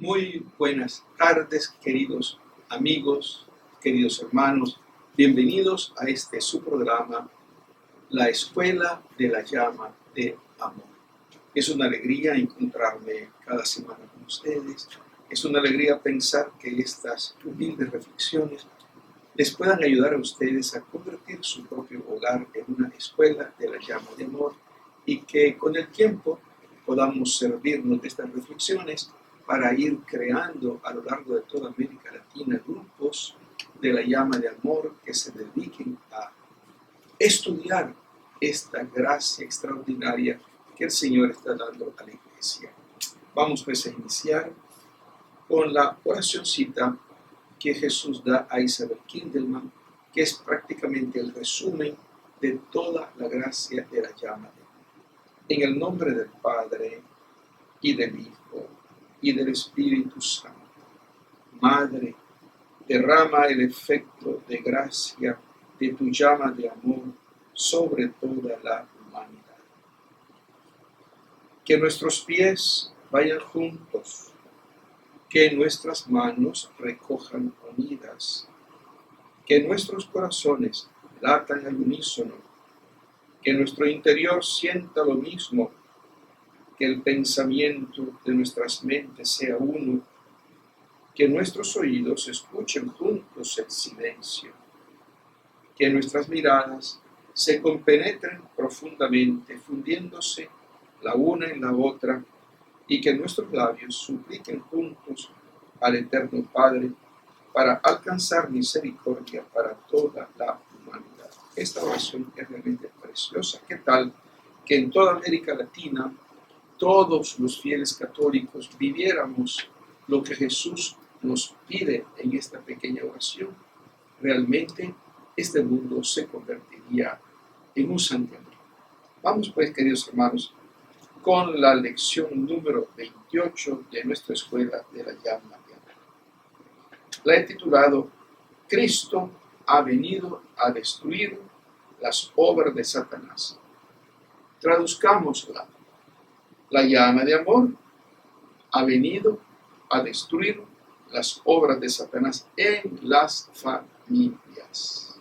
Muy buenas tardes, queridos amigos, queridos hermanos. Bienvenidos a su programa, La Escuela de la Llama de Amor. Es una alegría encontrarme cada semana con ustedes. Es una alegría pensar que estas humildes reflexiones les puedan ayudar a ustedes a convertir su propio hogar en una escuela de la llama de amor y que con el tiempo podamos servirnos de estas reflexiones para ir creando a lo largo de toda América Latina grupos de la llama de amor que se dediquen a estudiar esta gracia extraordinaria que el Señor está dando a la iglesia. Vamos pues a iniciar con la oracióncita que Jesús da a Isabel Kindelman, que es prácticamente el resumen de toda la gracia de la llama de amor. En el nombre del Padre, y del Hijo, y del Espíritu Santo. Madre, derrama el efecto de gracia de tu llama de amor sobre toda la humanidad. Que nuestros pies vayan juntos, que nuestras manos recojan unidas, que nuestros corazones latan al unísono, que nuestro interior sienta lo mismo, que el pensamiento de nuestras mentes sea uno, que nuestros oídos escuchen juntos el silencio, que nuestras miradas se compenetren profundamente, fundiéndose la una en la otra, y que nuestros labios supliquen juntos al Eterno Padre para alcanzar misericordia para toda la humanidad. Esta oración es realmente preciosa. ¿Qué tal que en toda América Latina todos los fieles católicos viviéramos lo que Jesús nos pide en esta pequeña oración? Realmente este mundo se convertiría en un santuario. Vamos pues, queridos hermanos, con la lección número 28 de nuestra escuela de la llama de amor. La he titulado Cristo ha venido a destruir las obras de Satanás. Traduzcámosla. La llama de amor ha venido a destruir las obras de Satanás en las familias.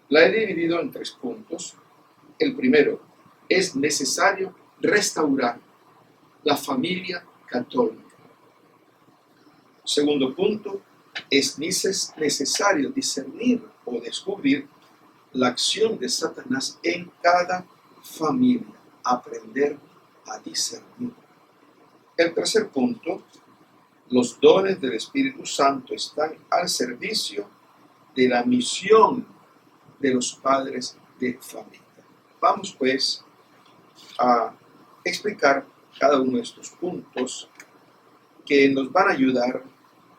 La he dividido en 3 puntos. El primero, es necesario restaurar la familia católica. Segundo punto, es necesario discernir o descubrir la acción de Satanás en cada familia, aprender a discernir. El tercer punto, los dones del Espíritu Santo están al servicio de la misión de los padres de familia. Vamos pues a explicar cada uno de estos puntos que nos van a ayudar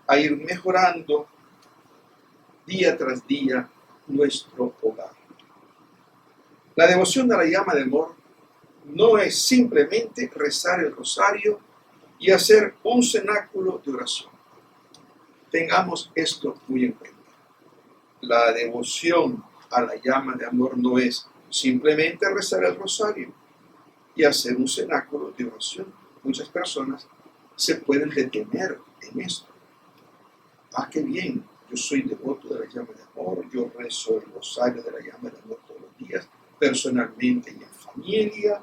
a ir mejorando día tras día nuestro hogar. La devoción a la llama de amor no es simplemente rezar el rosario y hacer un cenáculo de oración. Tengamos esto muy en cuenta. La devoción a la llama de amor no es simplemente rezar el rosario y hacer un cenáculo de oración. Muchas personas se pueden detener en esto. Qué bien, yo soy devoto de la llama de amor, yo rezo el rosario de la llama de amor todos los días, personalmente y en familia,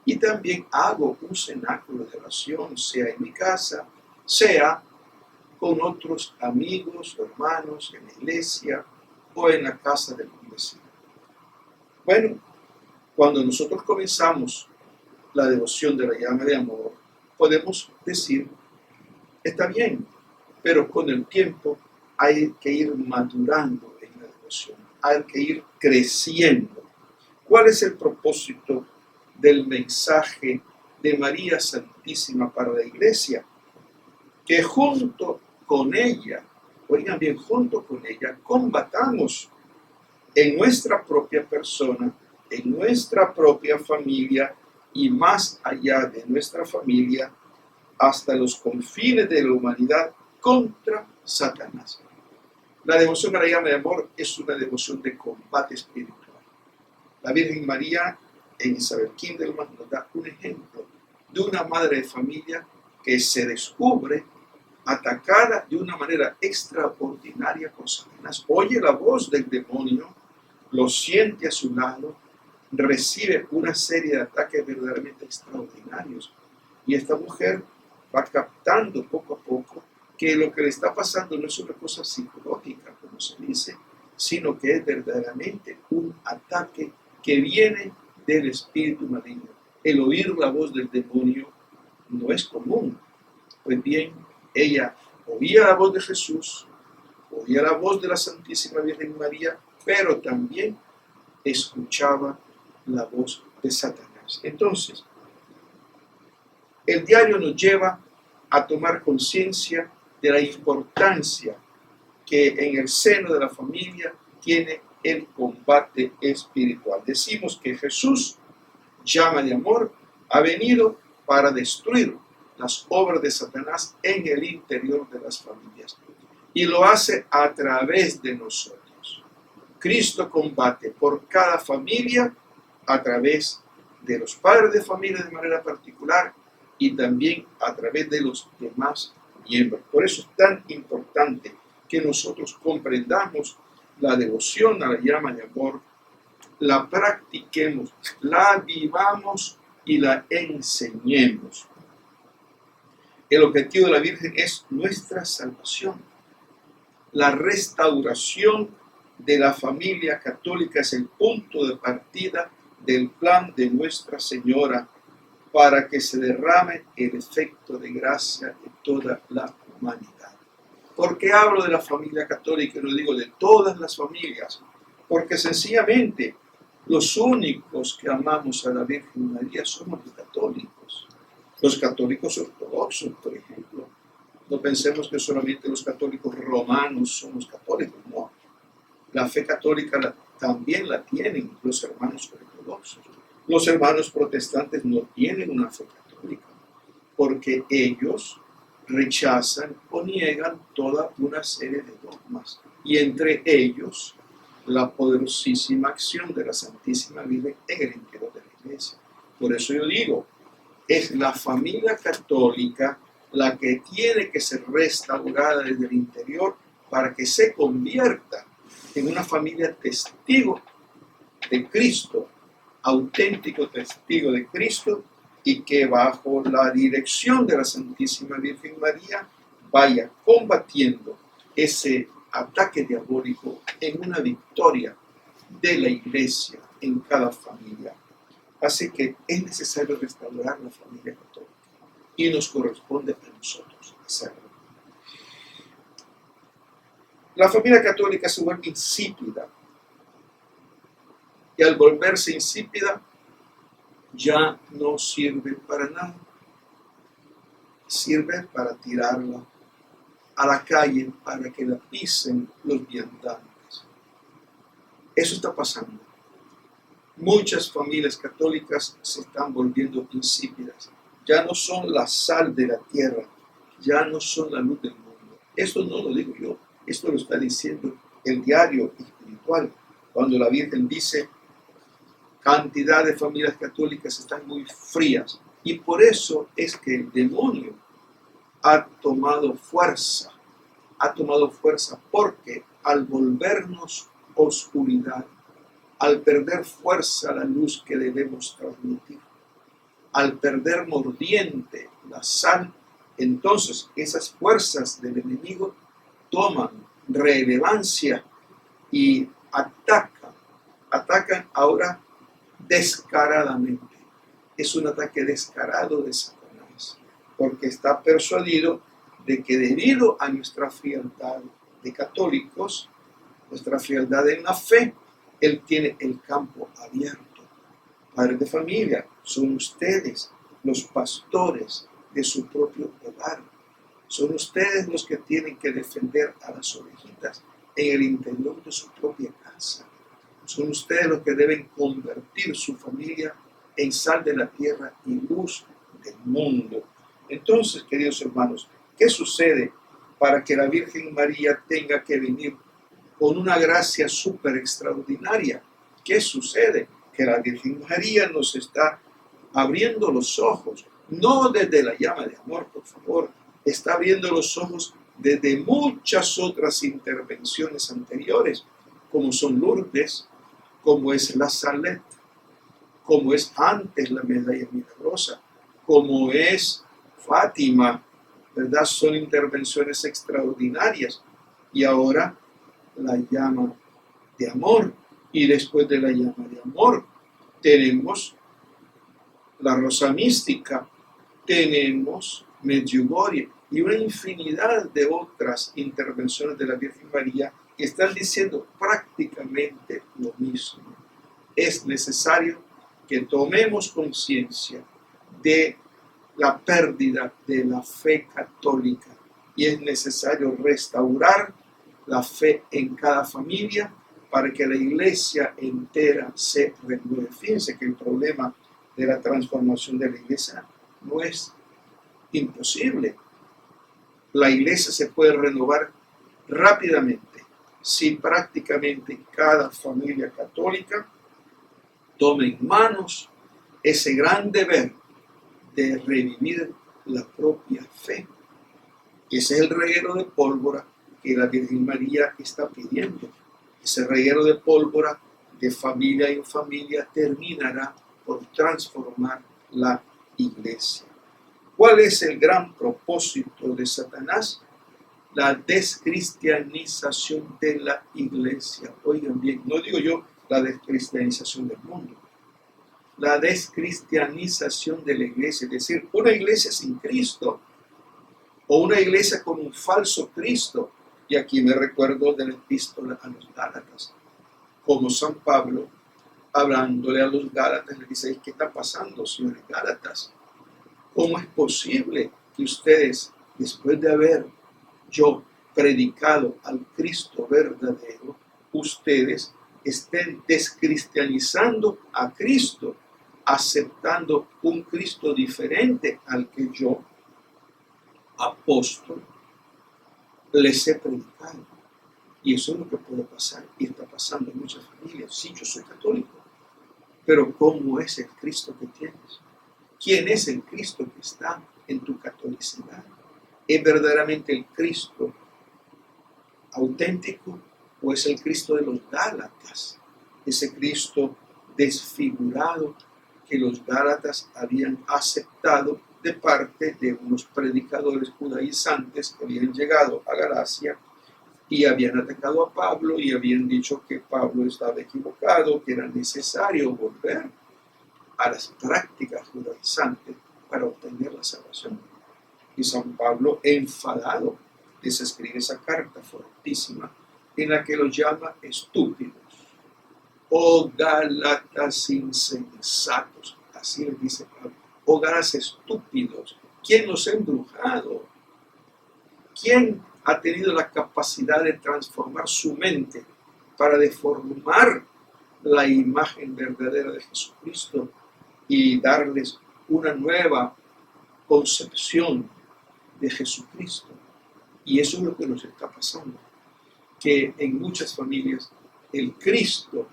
y también hago un cenáculo de oración, sea en mi casa, sea con otros amigos, hermanos, en la iglesia o en la casa del vecino. Bueno, cuando nosotros comenzamos la devoción de la llama de amor, podemos decir, está bien, pero con el tiempo hay que ir madurando en la devoción, hay que ir creciendo. ¿Cuál es el propósito del mensaje de María Santísima para la Iglesia? Que junto con ella, oigan bien, junto con ella, combatamos en nuestra propia persona, en nuestra propia familia y más allá de nuestra familia, hasta los confines de la humanidad contra Satanás. La devoción a la llama de amor es una devoción de combate espiritual. La Virgen María en Isabel Kindelman nos da un ejemplo de una madre de familia que se descubre atacada de una manera extraordinaria por Satanás. Oye la voz del demonio, lo siente a su lado, recibe una serie de ataques verdaderamente extraordinarios. Y esta mujer va captando poco a poco que lo que le está pasando no es una cosa psicológica, como se dice, sino que es verdaderamente un ataque que viene del espíritu maligno. El oír la voz del demonio no es común. Pues bien, ella oía la voz de Jesús, oía la voz de la Santísima Virgen María, pero también escuchaba la voz de Satanás. Entonces, el diario nos lleva a tomar conciencia de la importancia que en el seno de la familia tiene el combate espiritual. Decimos que Jesús, llama de amor, ha venido para destruir las obras de Satanás en el interior de las familias. Y lo hace a través de nosotros. Cristo combate por cada familia a través de los padres de familia de manera particular y también a través de los demás miembros. Por eso es tan importante que nosotros comprendamos la devoción a la llama de amor, la practiquemos, la vivamos y la enseñemos. El objetivo de la Virgen es nuestra salvación. La restauración de la familia católica es el punto de partida del plan de Nuestra Señora para que se derrame el efecto de gracia en toda la humanidad. ¿Por qué hablo de la familia católica y no digo de todas las familias? Porque sencillamente los únicos que amamos a la Virgen María somos los católicos. Los católicos ortodoxos, por ejemplo. No pensemos que solamente los católicos romanos son los católicos, no. La fe católica también la tienen los hermanos ortodoxos. Los hermanos protestantes no tienen una fe católica, porque ellos rechazan o niegan toda una serie de dogmas, y entre ellos la poderosísima acción de la Santísima Virgen en el interior de la Iglesia. Por eso yo digo, es la familia católica la que tiene que ser restaurada desde el interior para que se convierta en una familia testigo de Cristo, auténtico testigo de Cristo, y que bajo la dirección de la Santísima Virgen María vaya combatiendo ese ataque diabólico en una victoria de la Iglesia en cada familia. Así que es necesario restaurar la familia católica y nos corresponde a nosotros hacerlo. La familia católica se vuelve insípida, y al volverse insípida ya no sirve para nada. Sirve para tirarla a la calle para que la pisen los viandantes. Eso está pasando. Muchas familias católicas se están volviendo insípidas. Ya no son la sal de la tierra, ya no son la luz del mundo. Esto no lo digo yo, esto lo está diciendo el diario espiritual, cuando la Virgen dice: cantidad de familias católicas están muy frías. Y por eso es que el demonio ha tomado fuerza, porque al volvernos oscuridad, al perder fuerza la luz que debemos transmitir, al perder mordiente la sal, entonces esas fuerzas del enemigo toman relevancia y atacan ahora descaradamente. Es un ataque descarado de Satanás, porque está persuadido de que debido a nuestra frialdad de católicos, nuestra frialdad en la fe, él tiene el campo abierto. Padres de familia, son ustedes los pastores de su propio hogar. Son ustedes los que tienen que defender a las ovejitas en el interior de su propia casa. Son ustedes los que deben convertir su familia en sal de la tierra y luz del mundo. Entonces, queridos hermanos, ¿qué sucede para que la Virgen María tenga que venir con una gracia súper extraordinaria? ¿Qué sucede? Que la Virgen María nos está abriendo los ojos, no desde la llama de amor, por favor, está abriendo los ojos desde muchas otras intervenciones anteriores, como son Lourdes, como es la Salet, como es antes la medalla milagrosa, como es Fátima, ¿verdad? Son intervenciones extraordinarias. Y ahora la llama de amor. Y después de la llama de amor, tenemos la rosa mística, tenemos Medjugorje y una infinidad de otras intervenciones de la Virgen María que están diciendo prácticamente lo mismo. Es necesario que tomemos conciencia de la pérdida de la fe católica y es necesario restaurar la fe en cada familia para que la iglesia entera se renueve. Fíjense que el problema de la transformación de la iglesia no es imposible. La iglesia se puede renovar rápidamente si prácticamente cada familia católica toma en manos ese gran deber de revivir la propia fe. Ese es el reguero de pólvora que la Virgen María está pidiendo. Ese reguero de pólvora de familia en familia terminará por transformar la iglesia. ¿Cuál es el gran propósito de Satanás? La descristianización de la iglesia. Oigan bien, no digo yo la descristianización del mundo. La descristianización de la iglesia, es decir, una iglesia sin Cristo o una iglesia con un falso Cristo. Y aquí me recuerdo de la epístola a los Gálatas, como San Pablo, hablándole a los Gálatas, le dice: ¿qué está pasando, señores Gálatas? ¿Cómo es posible que ustedes, después de haber yo predicado al Cristo verdadero, ustedes estén descristianizando a Cristo, aceptando un Cristo diferente al que yo, apóstol, les he predicado? Y eso es lo que puede pasar y está pasando en muchas familias. Sí, yo soy católico, pero ¿cómo es el Cristo que tienes? ¿Quién es el Cristo que está en tu catolicidad? ¿Es verdaderamente el Cristo auténtico o es el Cristo de los Gálatas? Ese Cristo desfigurado que los Gálatas habían aceptado de parte de unos predicadores judaizantes que habían llegado a Galacia y habían atacado a Pablo y habían dicho que Pablo estaba equivocado, que era necesario volver a las prácticas judaizantes para obtener la salvación. Y San Pablo, enfadado, les escribe esa carta fortísima en la que los llama estúpidos. Oh Gálatas insensatos, así les dice Pablo. Oh Gálatas estúpidos, ¿quién los ha embrujado? ¿Quién ha tenido la capacidad de transformar su mente para deformar la imagen verdadera de Jesucristo y darles una nueva concepción de Jesucristo? Y eso es lo que nos está pasando, que en muchas familias el Cristo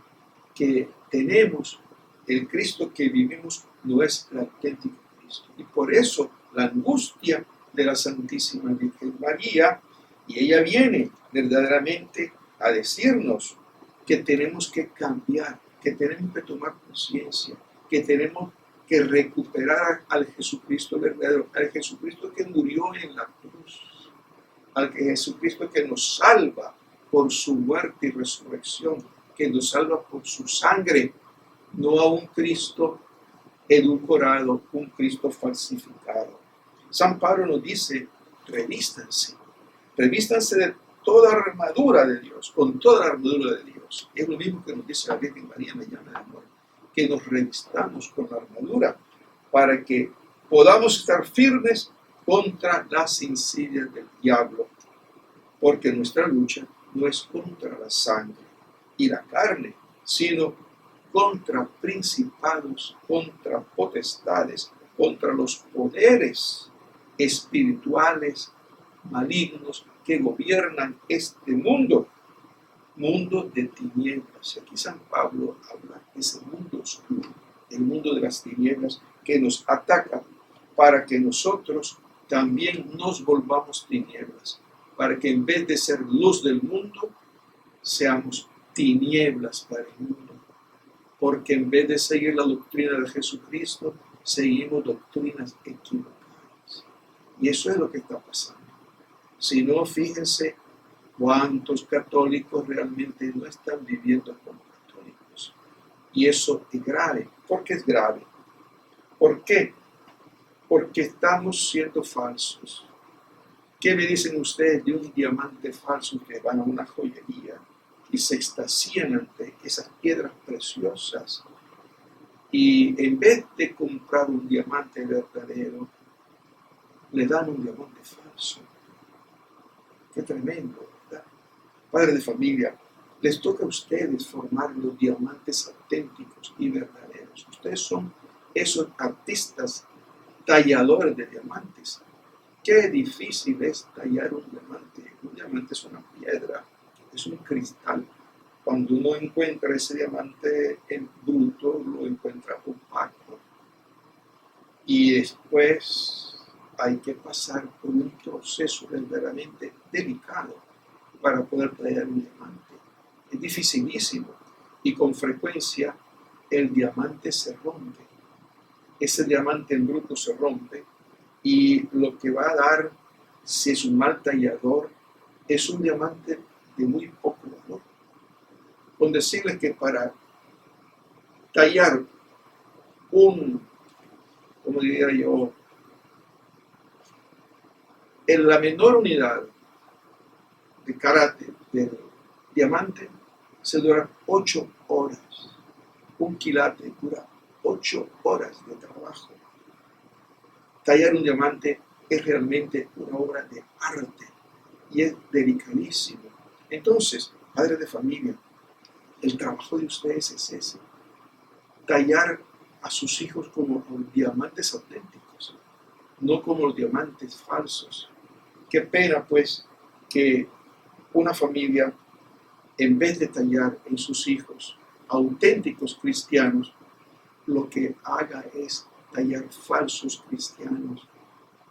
que tenemos, el Cristo que vivimos, no es el auténtico Cristo. Y por eso la angustia de la Santísima Virgen María, y ella viene verdaderamente a decirnos que tenemos que cambiar, que tenemos que tomar conciencia, que tenemos que recuperar al Jesucristo verdadero, al Jesucristo que murió en la cruz, al Jesucristo que nos salva por su muerte y resurrección, que nos salva por su sangre, no a un Cristo edulcorado, un Cristo falsificado. San Pablo nos dice: revístanse de toda armadura de Dios, con toda la armadura de Dios. Es lo mismo que nos dice la Virgen María, me llama de amor, que nos revistamos con la armadura para que podamos estar firmes contra las insidias del diablo, porque nuestra lucha no es contra la sangre y la carne, sino contra principados, contra potestades, contra los poderes espirituales malignos que gobiernan este mundo de tinieblas. Y aquí San Pablo habla de ese mundo oscuro, el mundo de las tinieblas que nos ataca para que nosotros también nos volvamos tinieblas, para que en vez de ser luz del mundo, seamos tinieblas para el mundo. Porque en vez de seguir la doctrina de Jesucristo, seguimos doctrinas equivocadas. Y eso es lo que está pasando. Si no, fíjense cuántos católicos realmente no están viviendo como católicos. Y eso es grave. ¿Por qué es grave? ¿Por qué? Porque estamos siendo falsos. ¿Qué me dicen ustedes de un diamante falso que van a una joyería y se extasían ante esas piedras preciosas? Y en vez de comprar un diamante verdadero, le dan un diamante falso. Qué tremendo, ¿verdad? Padres de familia, les toca a ustedes formar los diamantes auténticos y verdaderos. Ustedes son esos artistas talladores de diamantes. Qué difícil es tallar un diamante. Un diamante es una piedra, es un cristal. Cuando uno encuentra ese diamante en bruto, lo encuentra opaco. Y después hay que pasar por un proceso verdaderamente delicado para poder tallar un diamante. Es dificilísimo y con frecuencia el diamante se rompe. Ese diamante en bruto se rompe y lo que va a dar, si es un mal tallador, es un diamante de muy poco valor. Con decirles que para tallar como diría yo, en la menor unidad de carácter del diamante, se dura 8 horas. Un quilate dura 8 horas de trabajo. Tallar un diamante es realmente una obra de arte y es delicadísimo. Entonces, padres de familia, el trabajo de ustedes es ese: tallar a sus hijos como los diamantes auténticos, no como los diamantes falsos. Qué pena, pues, que una familia, en vez de tallar en sus hijos auténticos cristianos, lo que haga es tallar falsos cristianos,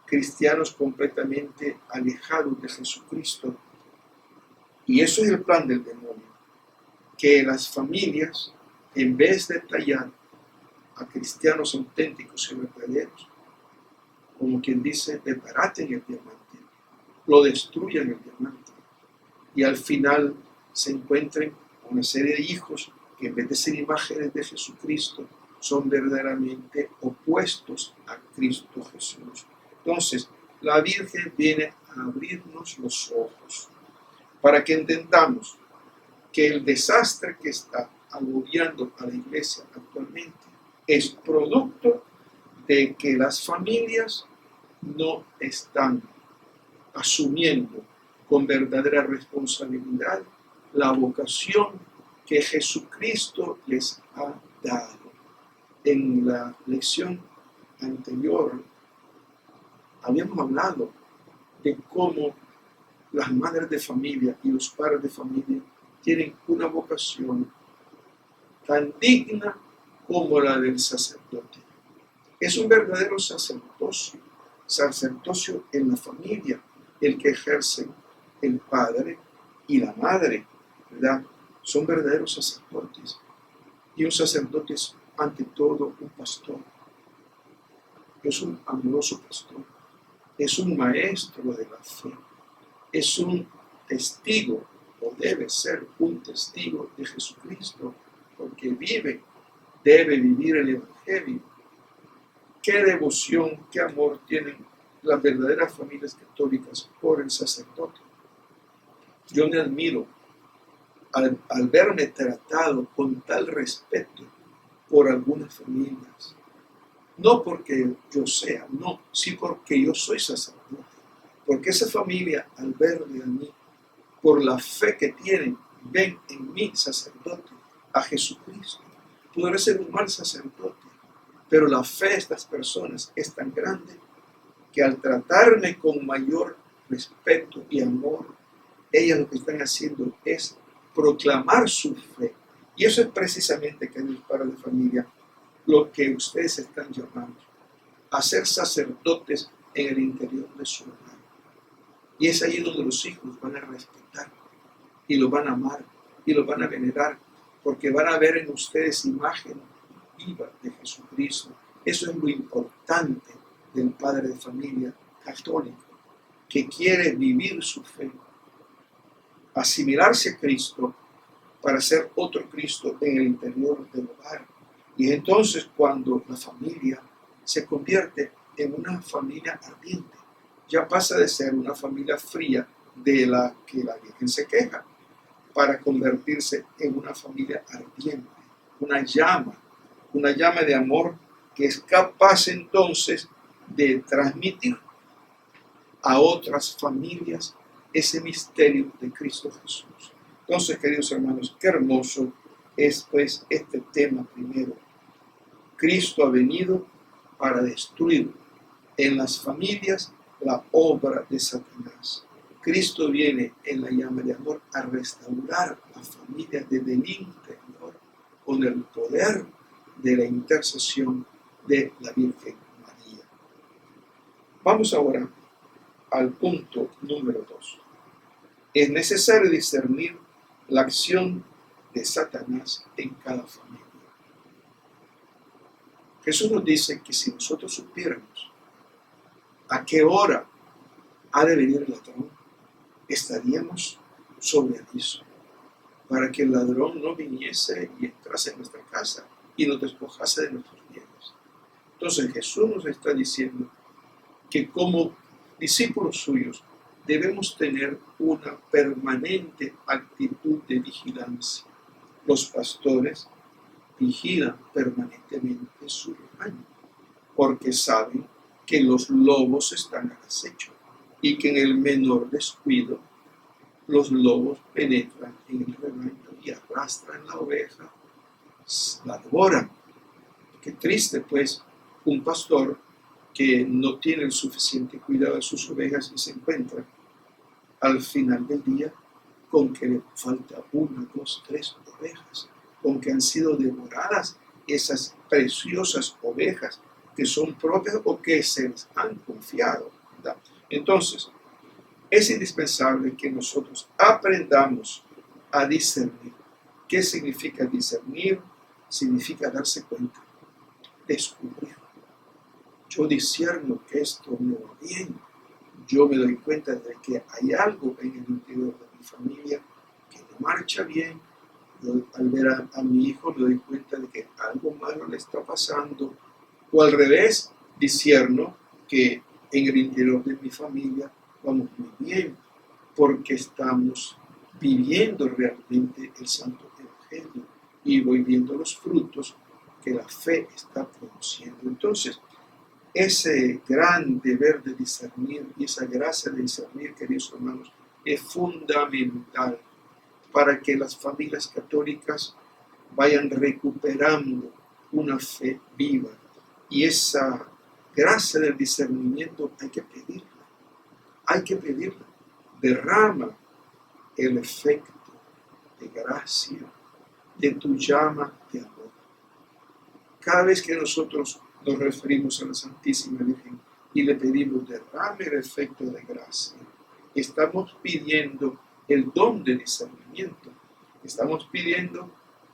cristianos completamente alejados de Jesucristo. Y eso es el plan del demonio, que las familias, en vez de tallar a cristianos auténticos y verdaderos, como quien dice, desbaraten el diamante, lo destruyan el diamante, y al final se encuentren una serie de hijos que en vez de ser imágenes de Jesucristo, son verdaderamente opuestos a Cristo Jesús. Entonces, la Virgen viene a abrirnos los ojos para que entendamos que el desastre que está agobiando a la iglesia actualmente es producto de que las familias no están asumiendo con verdadera responsabilidad la vocación que Jesucristo les ha dado. En la lección anterior habíamos hablado de cómo las madres de familia y los padres de familia tienen una vocación tan digna como la del sacerdote. Es un verdadero sacerdocio en la familia, el que ejercen el padre y la madre, ¿verdad? Son verdaderos sacerdotes. Y un sacerdote es, ante todo, un pastor. Es un amoroso pastor. Es un maestro de la fe. Es un testigo, o debe ser un testigo de Jesucristo, porque debe vivir el Evangelio. Qué devoción, qué amor tienen las verdaderas familias católicas por el sacerdote. Yo me admiro al verme tratado con tal respeto por algunas familias. No porque yo sea, no, sí porque yo soy sacerdote. Porque esa familia, al verme a mí, por la fe que tienen, ven en mí, sacerdote, a Jesucristo. Podré ser un mal sacerdote, pero la fe de estas personas es tan grande que al tratarme con mayor respeto y amor, ellas lo que están haciendo es proclamar su fe. Y eso es precisamente, queridos padres de familia, lo que ustedes están llamando a ser sacerdotes en el interior de su hogar. Y es ahí donde los hijos van a respetar y lo van a amar y lo van a venerar, porque van a ver en ustedes imagen viva de Jesucristo. Eso es lo importante del padre de familia católico, que quiere vivir su fe, asimilarse a Cristo para ser otro Cristo en el interior del hogar. Y entonces cuando la familia se convierte en una familia ardiente, ya pasa de ser una familia fría de la que la Virgen se queja, para convertirse en una familia ardiente, una llama de amor que es capaz entonces de transmitir a otras familias ese misterio de Cristo Jesús. Entonces, queridos hermanos, qué hermoso es pues este tema primero. Cristo ha venido para destruir en las familias la obra de Satanás. Cristo viene en la llama de amor a restaurar la familia desde el interior con el poder de la intercesión de la Virgen María. Vamos ahora al punto número 2. Es necesario discernir la acción de Satanás en cada familia. Jesús nos dice que si nosotros supiéramos a qué hora ha de venir el ladrón, estaríamos sobre aviso para que el ladrón no viniese y entrase en nuestra casa y nos despojase de nuestros bienes. Entonces Jesús nos está diciendo que como discípulos suyos debemos tener una permanente actitud de vigilancia. Los pastores vigilan permanentemente su rebaño porque saben que los lobos están al acecho y que en el menor descuido los lobos penetran en el rebaño y arrastran la oveja, la devoran. Qué triste pues un pastor que no tiene el suficiente cuidado de sus ovejas y se encuentra al final del día con que le falta 1, 2, 3 ovejas, con que han sido devoradas esas preciosas ovejas que son propias o que se les han confiado, ¿verdad? Entonces, es indispensable que nosotros aprendamos a discernir. ¿Qué significa discernir? Significa darse cuenta, descubrir. Yo discierno que esto no va bien. Yo me doy cuenta de que hay algo en el interior de mi familia que no marcha bien. Yo, al ver a mi hijo me doy cuenta de que algo malo le está pasando. O al revés, discierno que en el interior de mi familia vamos muy bien porque estamos viviendo realmente el Santo Evangelio y voy viendo los frutos que la fe está produciendo. Entonces, ese gran deber de discernir y esa gracia de discernir, queridos hermanos, es fundamental para que las familias católicas vayan recuperando una fe viva. Y esa gracia del discernimiento hay que pedirla. Derrama el efecto de gracia de tu llama de amor. Cada vez que nosotros nos referimos a la Santísima Virgen y le pedimos derrame el efecto de gracia, estamos pidiendo el don de discernimiento. Estamos pidiendo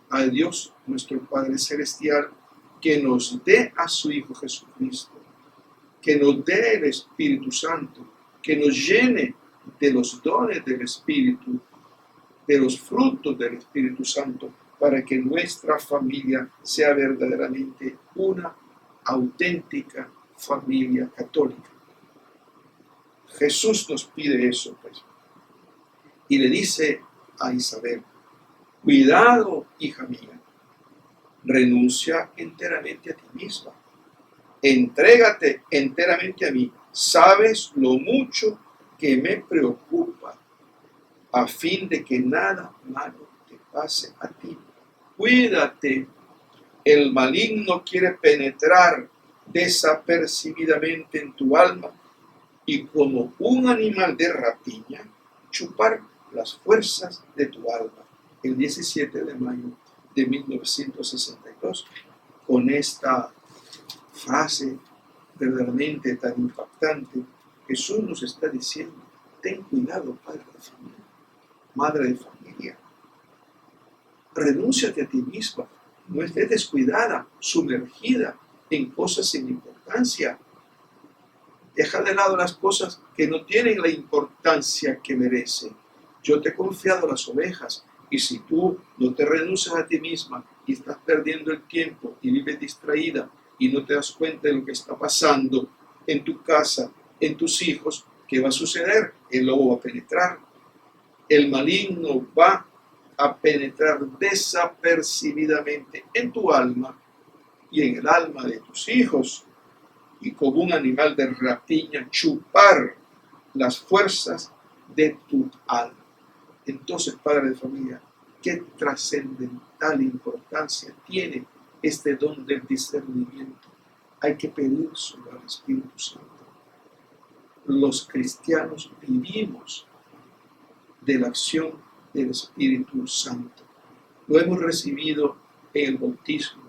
a Dios, nuestro Padre Celestial, que nos dé a su Hijo Jesucristo, que nos dé el Espíritu Santo, que nos llene de los dones del Espíritu, de los frutos del Espíritu Santo, para que nuestra familia sea verdaderamente una auténtica familia católica. Jesús nos pide eso, pues. Y le dice a Isabel, cuidado, hija mía, renuncia enteramente a ti misma, entrégate enteramente a mí, sabes lo mucho que me preocupa, a fin de que nada malo te pase a ti. Cuídate, el maligno quiere penetrar desapercibidamente en tu alma y como un animal de rapiña, chupar las fuerzas de tu alma. El 17 de mayo de 1962, con esta frase verdaderamente tan impactante, Jesús nos está diciendo, ten cuidado, padre de familia, madre de familia, renúnciate a ti misma, no estés descuidada, sumergida en cosas sin importancia. Deja de lado las cosas que no tienen la importancia que merecen. Yo te he confiado las ovejas, y si tú no te renuncias a ti misma y estás perdiendo el tiempo y vives distraída y no te das cuenta de lo que está pasando en tu casa, en tus hijos, ¿qué va a suceder? El lobo va a penetrar. El maligno va a penetrar desapercibidamente en tu alma y en el alma de tus hijos, y como un animal de rapiña chupar las fuerzas de tu alma. Entonces, padre de familia, qué trascendental importancia tiene este don del discernimiento. Hay que pedírselo al Espíritu Santo. Los cristianos vivimos de la acción del Espíritu Santo. Lo hemos recibido en el bautismo,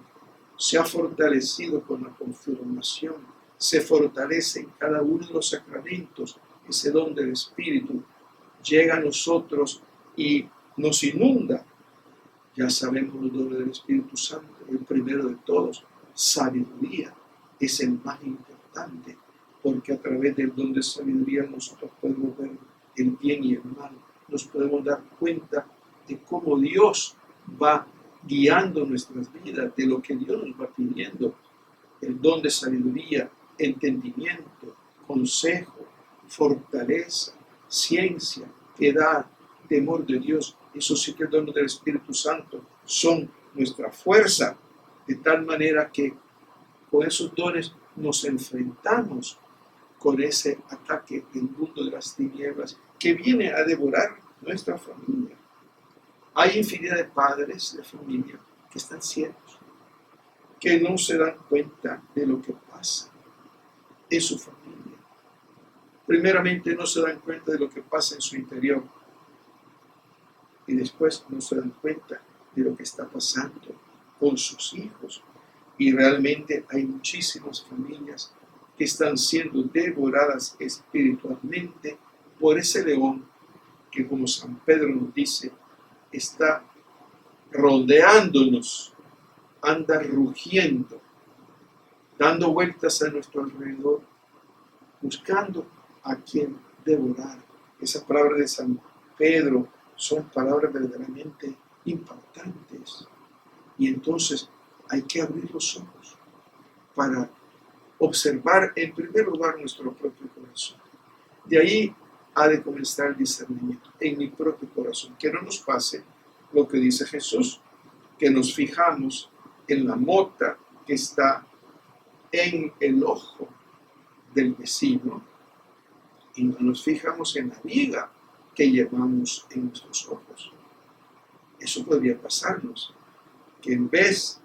se ha fortalecido con la confirmación, se fortalece en cada uno de los sacramentos. Ese don del Espíritu llega a nosotros y nos inunda. Ya sabemos los dones del Espíritu Santo. El primero de todos, sabiduría, es el más importante, porque a través del don de sabiduría nosotros podemos ver el bien y el mal. Nos podemos dar cuenta de cómo Dios va guiando nuestras vidas, de lo que Dios nos va pidiendo. El don de sabiduría, entendimiento, consejo, fortaleza, ciencia, piedad, temor de Dios. Esos 7 dones del Espíritu Santo son nuestra fuerza, de tal manera que con esos dones nos enfrentamos con ese ataque del mundo de las tinieblas que viene a devorar nuestra familia. Hay infinidad de padres de familia que están ciegos, que no se dan cuenta de lo que pasa en su familia. Primeramente no se dan cuenta de lo que pasa en su interior, y después no se dan cuenta de lo que está pasando con sus hijos. Y realmente hay muchísimas familias que están siendo devoradas espiritualmente por ese león que, como San Pedro nos dice, está rodeándonos, anda rugiendo, dando vueltas a nuestro alrededor, buscando a quien devorar. Esas palabras de San Pedro son palabras verdaderamente impactantes. Y entonces hay que abrir los ojos para observar en primer lugar nuestro propio corazón. De ahí ha de comenzar el discernimiento en mi propio corazón. Que no nos pase lo que dice Jesús, que nos fijamos en la mota que está en el ojo del vecino y no nos fijamos en la viga que llevamos en nuestros ojos. Eso podría pasarnos, que en vez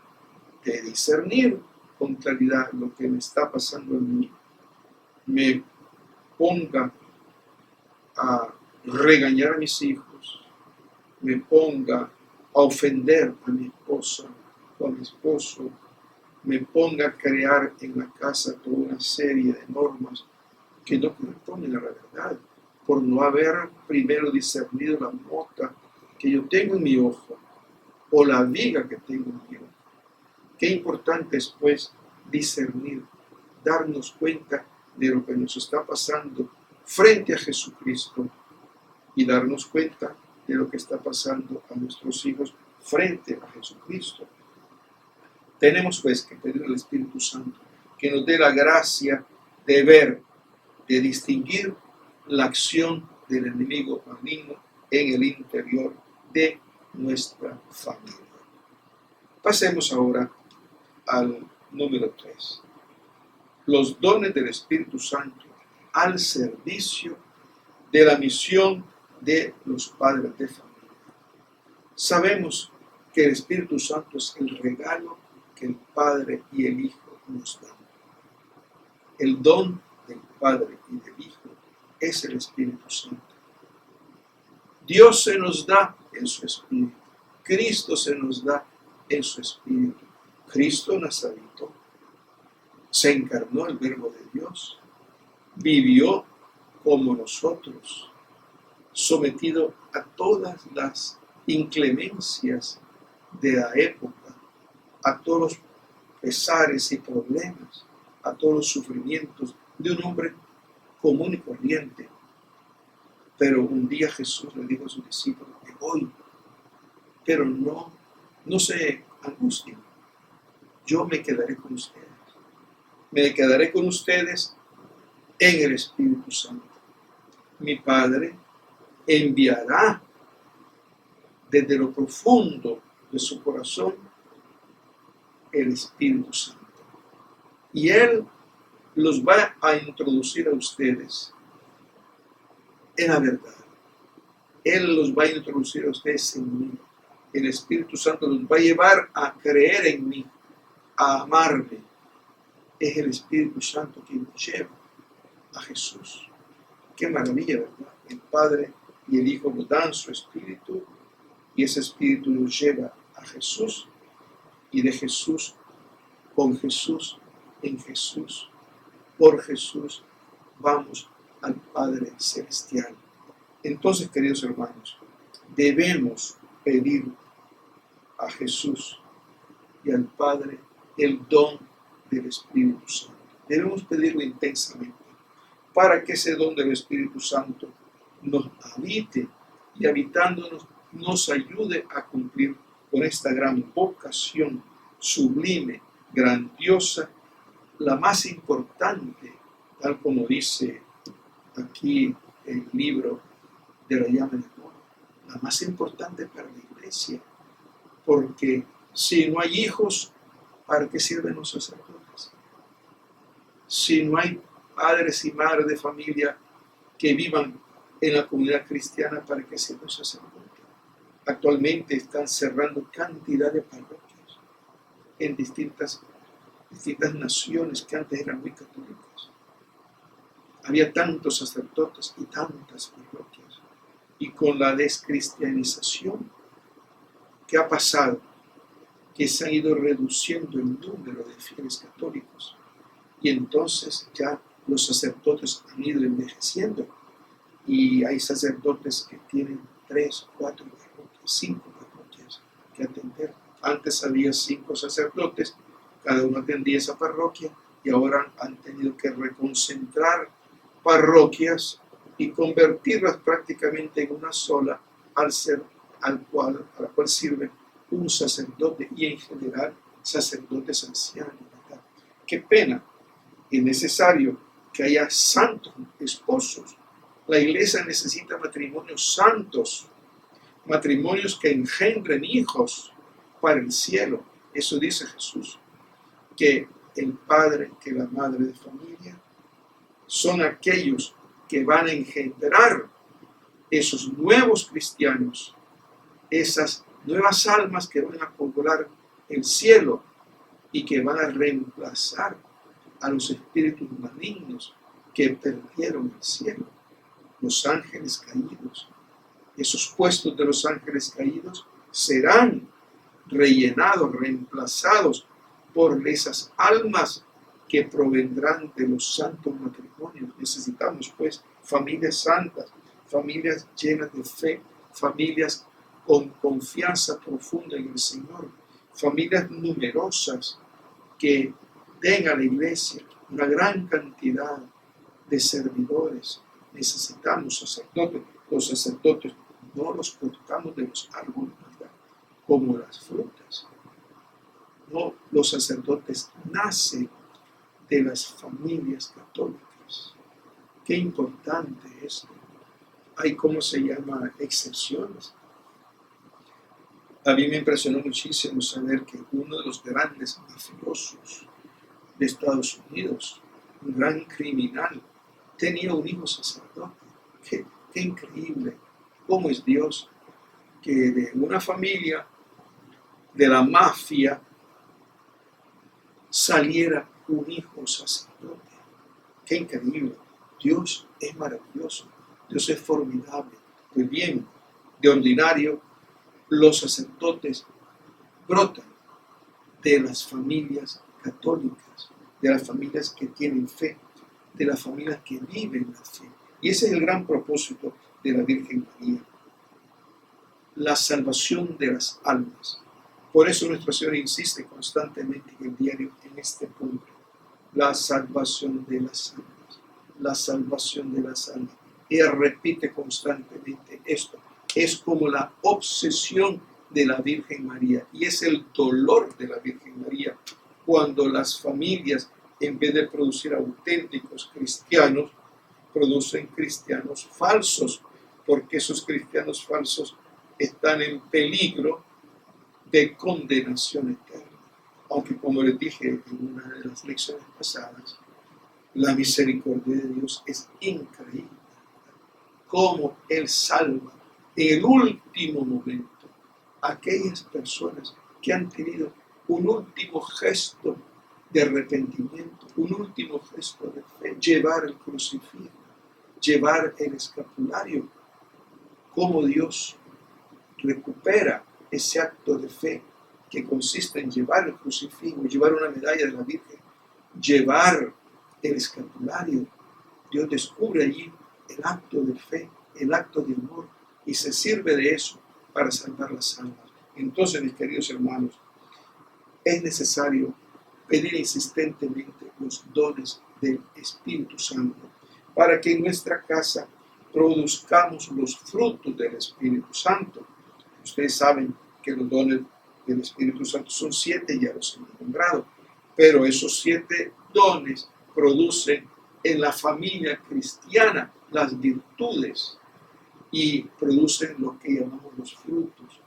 de discernir con claridad lo que me está pasando en mí, me ponga a regañar a mis hijos, me ponga a ofender a mi esposa o a mi esposo, me ponga a crear en la casa toda una serie de normas que no corresponden a la verdad, por no haber primero discernido la mota que yo tengo en mi ojo o la viga que tengo en mi ojo. Qué importante es, pues, discernir, darnos cuenta de lo que nos está pasando frente a Jesucristo y darnos cuenta de lo que está pasando a nuestros hijos frente a Jesucristo. Tenemos, pues, que pedir al Espíritu Santo que nos dé la gracia de ver, de distinguir la acción del enemigo maligno en el interior de nuestra familia. Pasemos ahora al número 3. Los dones del Espíritu Santo al servicio de la misión de los padres de familia. Sabemos que el Espíritu Santo es el regalo que el Padre y el Hijo nos dan. El don del Padre y del Hijo es el Espíritu Santo. Dios se nos da en su Espíritu. Cristo se nos da en su Espíritu. Cristo Nazareno Se encarnó el Verbo de Dios, vivió como nosotros, sometido a todas las inclemencias de la época, a todos los pesares y problemas, a todos los sufrimientos de un hombre común y corriente. Pero un día Jesús le dijo a sus discípulos: me voy, pero no se angustien, yo me quedaré con ustedes. Me quedaré con ustedes en el Espíritu Santo. Mi Padre enviará desde lo profundo de su corazón el Espíritu Santo. Y Él los va a introducir a ustedes en la verdad. Él los va a introducir a ustedes en mí. El Espíritu Santo los va a llevar a creer en mí, a amarme. Es el Espíritu Santo quien nos lleva a Jesús. Qué maravilla, ¿verdad? El Padre y el Hijo nos dan su Espíritu y ese Espíritu nos lleva a Jesús y de Jesús, con Jesús, en Jesús, por Jesús, vamos al Padre Celestial. Entonces, queridos hermanos, debemos pedir a Jesús y al Padre el don del Espíritu Santo. Debemos pedirlo intensamente para que ese don del Espíritu Santo nos habite y habitándonos nos ayude a cumplir con esta gran vocación sublime, grandiosa, la más importante, tal como dice aquí el libro de la llama de amor, la más importante para la iglesia, porque si no hay hijos, ¿para qué sirven los sacerdotes? Si no hay padres y madres de familia que vivan en la comunidad cristiana, ¿para qué sirven los sacerdotes? Actualmente están cerrando cantidad de parroquias en distintas naciones que antes eran muy católicas. Había tantos sacerdotes y tantas parroquias. Y con la descristianización que ha pasado, que se ha ido reduciendo el número de fieles católicos. Y entonces ya los sacerdotes han ido envejeciendo. Y hay sacerdotes que tienen 3, 4 parroquias, 5 parroquias que atender. Antes había 5 sacerdotes, cada uno atendía esa parroquia, y ahora han tenido que reconcentrar parroquias y convertirlas prácticamente en una sola, a la cual sirve un sacerdote y en general sacerdotes ancianos, ¿verdad? Qué pena. Es necesario que haya santos esposos. La iglesia necesita matrimonios santos, matrimonios que engendren hijos para el cielo. Eso dice Jesús, que el padre, que la madre de familia son aquellos que van a engendrar esos nuevos cristianos, esas nuevas almas que van a poblar el cielo y que van a reemplazar a los espíritus malignos que perdieron el cielo, los ángeles caídos. Esos puestos de los ángeles caídos serán rellenados, reemplazados por esas almas que provendrán de los santos matrimonios. Necesitamos pues familias santas, familias llenas de fe, familias con confianza profunda en el Señor, familias numerosas que den a la iglesia una gran cantidad de servidores. Necesitamos sacerdotes. Los sacerdotes no los cortamos de los árboles, ¿verdad?, como las frutas. No, los sacerdotes nacen de las familias católicas. Qué importante esto. Hay, ¿cómo se llama?, excepciones. A mí me impresionó muchísimo saber que uno de los grandes mafiosos de Estados Unidos, un gran criminal, tenía un hijo sacerdote. Qué increíble. ¿Cómo es Dios? Que de una familia, de la mafia, saliera un hijo sacerdote. Qué increíble. Dios es maravilloso. Dios es formidable. Pues bien, de ordinario, los sacerdotes brotan de las familias católicas. de las familias que tienen fe, de las familias que viven la fe. Y ese es el gran propósito de la Virgen María, la salvación de las almas. Por eso nuestro Señor insiste constantemente en el diario en este punto: la salvación de las almas, la salvación de las almas. Ella repite constantemente esto. Es como la obsesión de la Virgen María, y es el dolor de la Virgen María cuando las familias, en vez de producir auténticos cristianos, producen cristianos falsos, porque esos cristianos falsos están en peligro de condenación eterna. Aunque, como les dije en una de las lecciones pasadas, la misericordia de Dios es increíble. Cómo Él salva en el último momento a aquellas personas que han tenido un último gesto de arrepentimiento, un último gesto de fe: llevar el crucifijo, llevar el escapulario. Cómo Dios recupera ese acto de fe que consiste en llevar el crucifijo, llevar una medalla de la Virgen, llevar el escapulario. Dios descubre allí el acto de fe, el acto de amor, y se sirve de eso para salvar las almas. Entonces, mis queridos hermanos, es necesario pedir insistentemente los dones del Espíritu Santo para que en nuestra casa produzcamos los frutos del Espíritu Santo. Ustedes saben que los dones del Espíritu Santo son 7, ya los hemos nombrado, pero esos 7 dones producen en la familia cristiana las virtudes y producen lo que llamamos los frutos: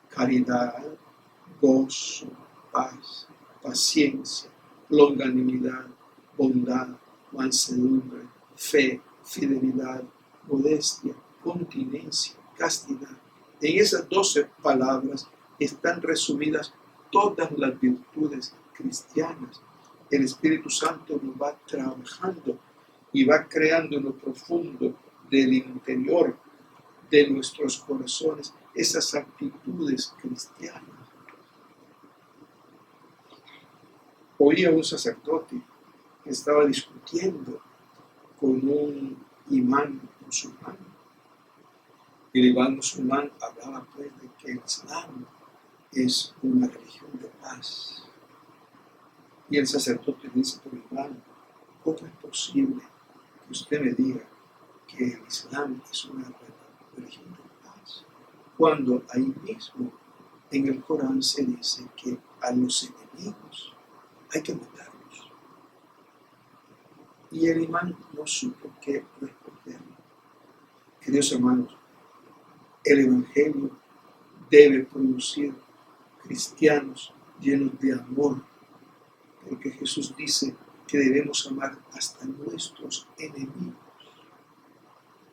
caridad, gozo, paz, paciencia, longanimidad, bondad, mansedumbre, fe, fidelidad, modestia, continencia, castidad. En esas 12 palabras están resumidas todas las virtudes cristianas. El Espíritu Santo nos va trabajando y va creando en lo profundo del interior de nuestros corazones esas actitudes cristianas. Oí a un sacerdote que estaba discutiendo con un imán musulmán. El imán musulmán hablaba pues de que el Islam es una religión de paz. Y el sacerdote dice: pero imán, ¿cómo es posible que usted me diga que el Islam es una religión de paz, cuando ahí mismo en el Corán se dice que a los enemigos hay que matarlos? Y el imán no supo qué responder. Queridos hermanos, el Evangelio debe producir cristianos llenos de amor, porque Jesús dice que debemos amar hasta nuestros enemigos.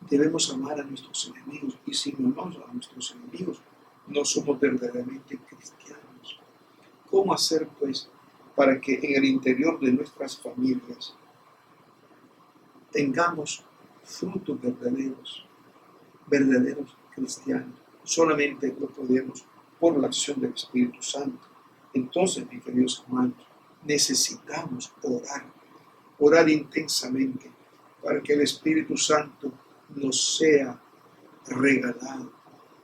Debemos amar a nuestros enemigos, y si no amamos a nuestros enemigos, no somos verdaderamente cristianos. ¿Cómo hacer, pues, para que en el interior de nuestras familias tengamos frutos verdaderos cristianos? Solamente lo podemos por la acción del Espíritu Santo. Entonces, mis queridos hermanos, necesitamos orar intensamente para que el Espíritu Santo nos sea regalado.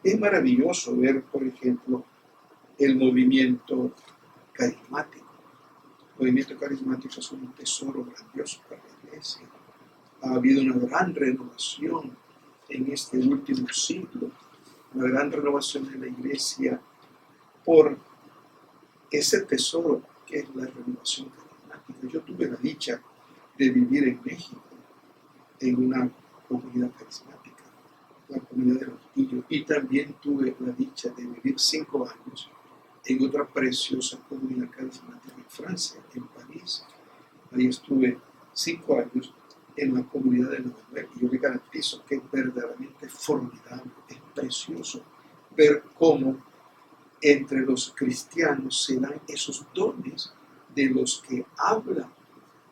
Es maravilloso ver, por ejemplo, el movimiento carismático. El movimiento carismático es un tesoro grandioso para la Iglesia. Ha habido una gran renovación en este último siglo, una gran renovación en la Iglesia por ese tesoro que es la renovación carismática. Yo tuve la dicha de vivir en México, en una comunidad carismática, la comunidad de Rostillo, y también tuve la dicha de vivir 5 años en otra preciosa comunidad carismática en Francia, en París. Ahí estuve 5 años en la comunidad de Emmanuel, y yo le garantizo que es verdaderamente formidable, es precioso ver cómo entre los cristianos se dan esos dones de los que habla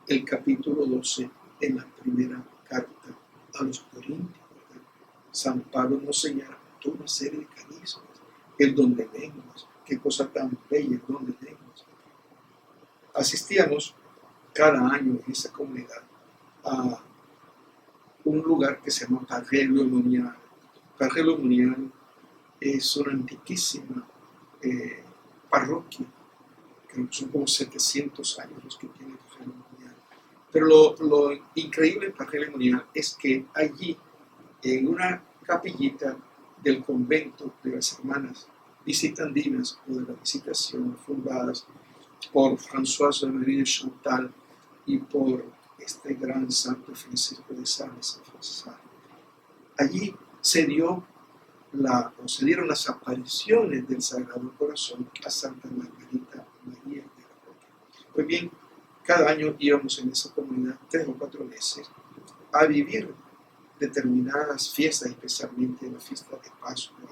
el capítulo 12 en la primera carta a los Corintios. San Pablo nos señala toda una serie de carismas: el don de lenguas, qué cosa tan bella el don de lenguas. Asistíamos cada año en esa comunidad a un lugar que se llama Parrello Munial. Parrello Munial es una antiquísima parroquia, creo que son como 700 años los que tiene Parrello Munial. Pero lo increíble en Parrello Munial es que allí, en una capillita del convento de las hermanas visitandinas o de la visitación fundadas por Françoise de Marie de Chantal y por este gran santo Francisco de Sales, allí se dieron las apariciones del Sagrado Corazón a Santa Margarita María de la Roca. Pues bien, cada año íbamos en esa comunidad 3 o 4 veces a vivir determinadas fiestas, especialmente la fiesta de Pascua,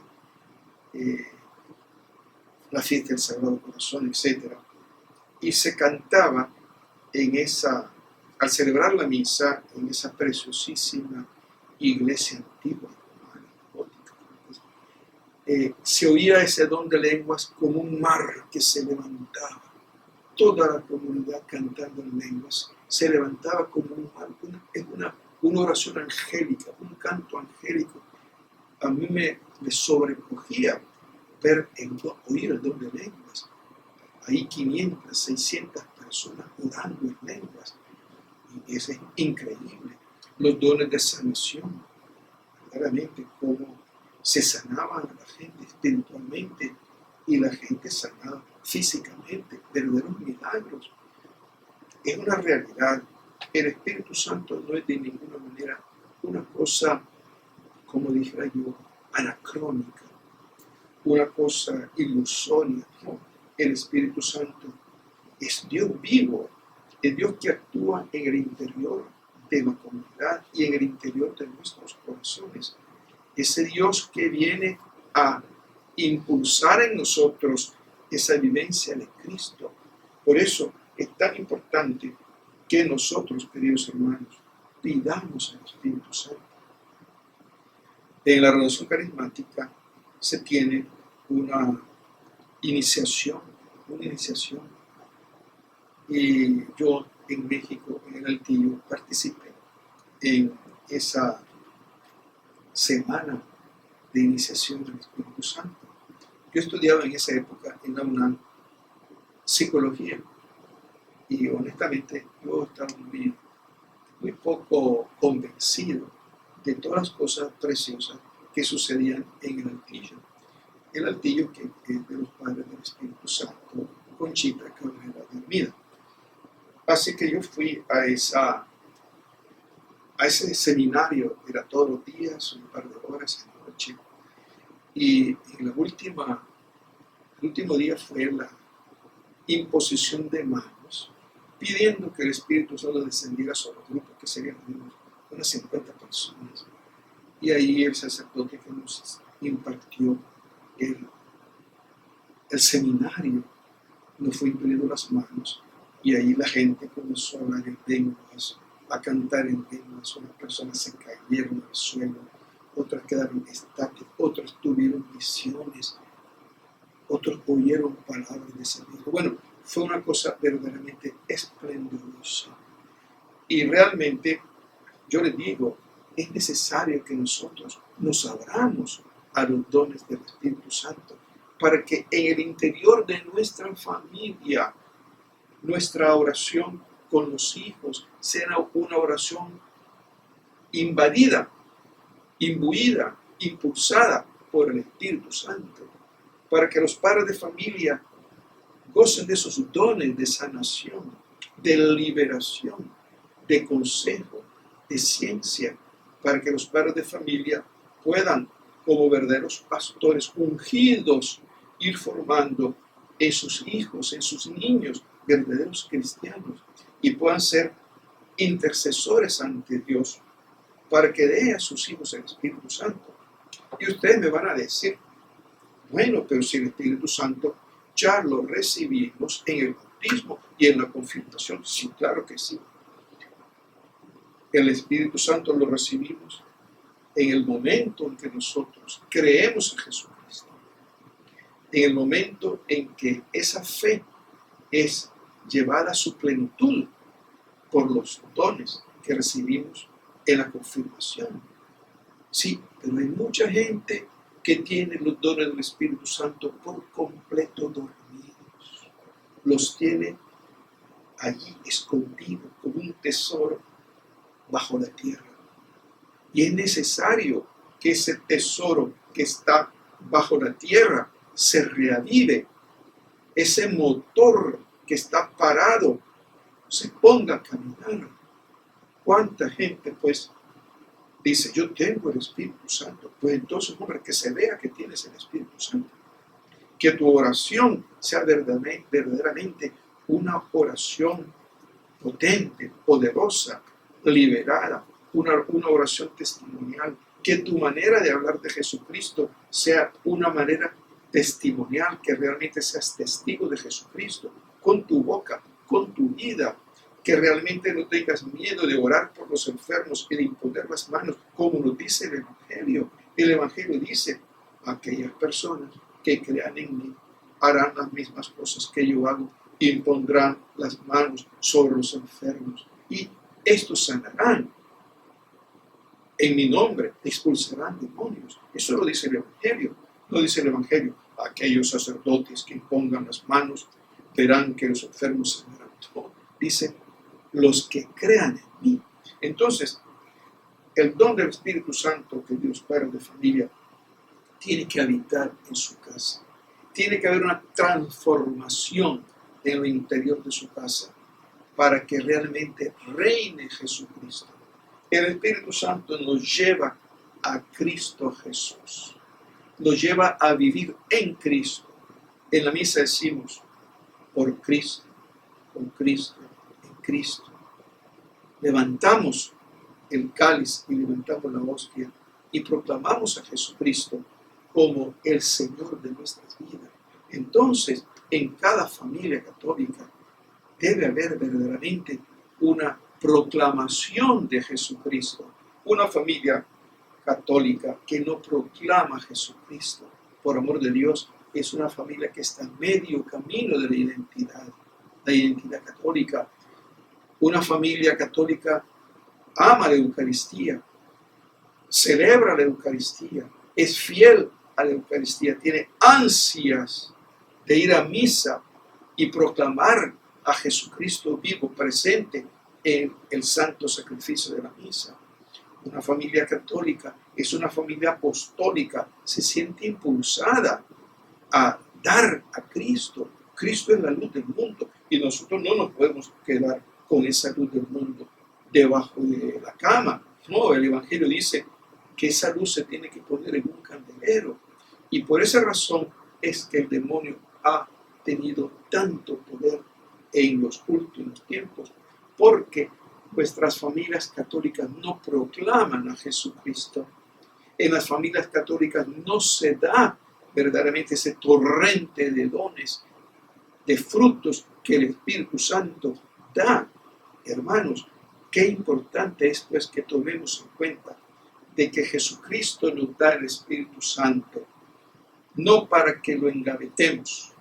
la fiesta del Sagrado Corazón, etc. Y se cantaba al celebrar la misa en esa preciosísima iglesia antigua, gótica, se oía ese don de lenguas como un mar que se levantaba. Toda la comunidad cantando en lenguas se levantaba como un mar, una oración angélica, un canto angélico. A mí me sobrecogía oír el don de lenguas. Hay 500, 600 personas orando en lenguas. Y eso es increíble. Los dones de sanación, verdaderamente, cómo se sanaba a la gente espiritualmente y la gente sanaba físicamente, verdaderos milagros. Es una realidad. El Espíritu Santo no es de ninguna manera una cosa, como dijera yo, anacrónica, una cosa ilusoria. No, el Espíritu Santo es Dios vivo, es Dios que actúa en el interior de la comunidad y en el interior de nuestros corazones. Ese Dios que viene a impulsar en nosotros esa vivencia de Cristo. Por eso es tan importante que nosotros, queridos hermanos, pidamos al Espíritu Santo. En la renovación carismática se tiene una iniciación, y yo en México, en el Altillo, participé en esa semana de iniciación del Espíritu Santo. Yo estudiaba en esa época en la UNAM psicología y honestamente yo estaba muy poco convencido de todas las cosas preciosas que sucedían en el Altillo. El Altillo que es de los padres del Espíritu Santo, Conchita Cabrera de Hermida. Así que yo fui a ese seminario, era todos los días, un par de horas en la noche, y en el último día fue la imposición de manos, pidiendo que el Espíritu Santo descendiera sobre los grupos, que serían unas 50 personas. Y ahí el sacerdote que nos impartió el seminario nos fue imponiendo las manos, y ahí la gente comenzó a hablar en lenguas, a cantar en lenguas. Unas personas se cayeron al suelo, otras quedaron estáticas, otros tuvieron visiones, otros oyeron palabras de sabiduría. Bueno, fue una cosa verdaderamente esplendorosa. Y realmente, yo les digo, es necesario que nosotros nos abramos a los dones del Espíritu Santo para que en el interior de nuestra familia, nuestra oración con los hijos sea una oración invadida, imbuida, impulsada por el Espíritu Santo, para que los padres de familia gocen de esos dones de sanación, de liberación, de consejo, de ciencia, para que los padres de familia puedan, como verdaderos pastores ungidos, ir formando en sus hijos, en sus niños, verdaderos cristianos, y puedan ser intercesores ante Dios para que dé a sus hijos el Espíritu Santo. Y ustedes me van a decir, bueno, pero si el Espíritu Santo ya lo recibimos en el bautismo y en la confirmación. Sí, claro que sí. El Espíritu Santo lo recibimos en el momento en que nosotros creemos en Jesucristo, en el momento en que esa fe es llevada a su plenitud por los dones que recibimos en la confirmación. Sí, pero hay mucha gente que tiene los dones del Espíritu Santo por completo dormidos. Los tiene allí escondidos como un tesoro bajo la tierra. Y es necesario que ese tesoro que está bajo la tierra se reavive. Ese motor que está parado se ponga a caminar. ¿Cuánta gente pues dice, yo tengo el Espíritu Santo? Pues entonces, hombre, que se vea que tienes el Espíritu Santo. Que tu oración sea verdaderamente una oración potente, poderosa, liberada, una oración testimonial. Que tu manera de hablar de Jesucristo sea una manera testimonial, que realmente seas testigo de Jesucristo, con tu boca, con tu vida, que realmente no tengas miedo de orar por los enfermos y de imponer las manos, como nos dice el Evangelio. El Evangelio dice, aquellas personas que crean en mí harán las mismas cosas que yo hago, impondrán las manos sobre los enfermos y estos sanarán. En mi nombre expulsarán demonios. Eso lo dice el Evangelio. No dice el Evangelio, aquellos sacerdotes que impongan las manos verán que los enfermos sanarán. No, dice, los que crean en mí. Entonces, el don del Espíritu Santo que Dios Padre de familia tiene que habitar en su casa. Tiene que haber una transformación en el interior de su casa para que realmente reine Jesucristo. El Espíritu Santo nos lleva a Cristo Jesús. Nos lleva a vivir en Cristo. En la misa decimos, por Cristo, con Cristo, en Cristo. Levantamos el cáliz y levantamos la hostia y proclamamos a Jesucristo como el Señor de nuestras vidas. Entonces, en cada familia católica debe haber verdaderamente una proclamación de Jesucristo. Una familia católica que no proclama a Jesucristo, por amor de Dios, es una familia que está a medio camino de la identidad católica. Una familia católica ama la Eucaristía, celebra la Eucaristía, es fiel a la Eucaristía, tiene ansias de ir a misa y proclamar a Jesucristo vivo, presente en el santo sacrificio de la misa. Una familia católica es una familia apostólica, se siente impulsada a dar a Cristo. Cristo es la luz del mundo y nosotros no nos podemos quedar con esa luz del mundo debajo de la cama. No, el Evangelio dice que esa luz se tiene que poner en un candelero. Y por esa razón es que el demonio ha tenido tanto poder en los últimos tiempos, porque nuestras familias católicas no proclaman a Jesucristo. En las familias católicas no se da verdaderamente ese torrente de dones, de frutos que el Espíritu Santo da. Hermanos, qué importante es pues que tomemos en cuenta de que Jesucristo nos da el Espíritu Santo, no para que lo engavetemos,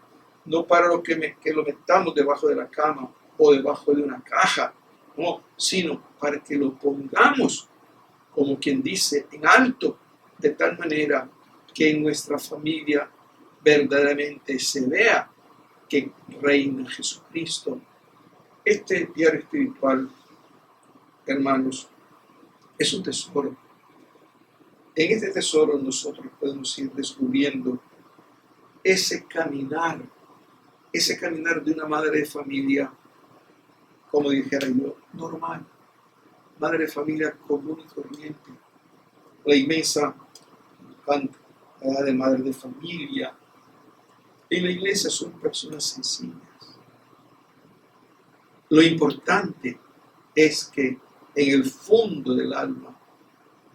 no para que lo metamos debajo de la cama o debajo de una caja, no, sino para que lo pongamos, como quien dice, en alto, de tal manera que en nuestra familia verdaderamente se vea que reina Jesucristo. Este diario espiritual, hermanos, es un tesoro. En este tesoro nosotros podemos ir descubriendo ese caminar de una madre de familia, como dijera yo, normal, madre de familia común y corriente. La inmensa cantidad de madres de familia en la iglesia son personas sencillas. Lo importante es que en el fondo del alma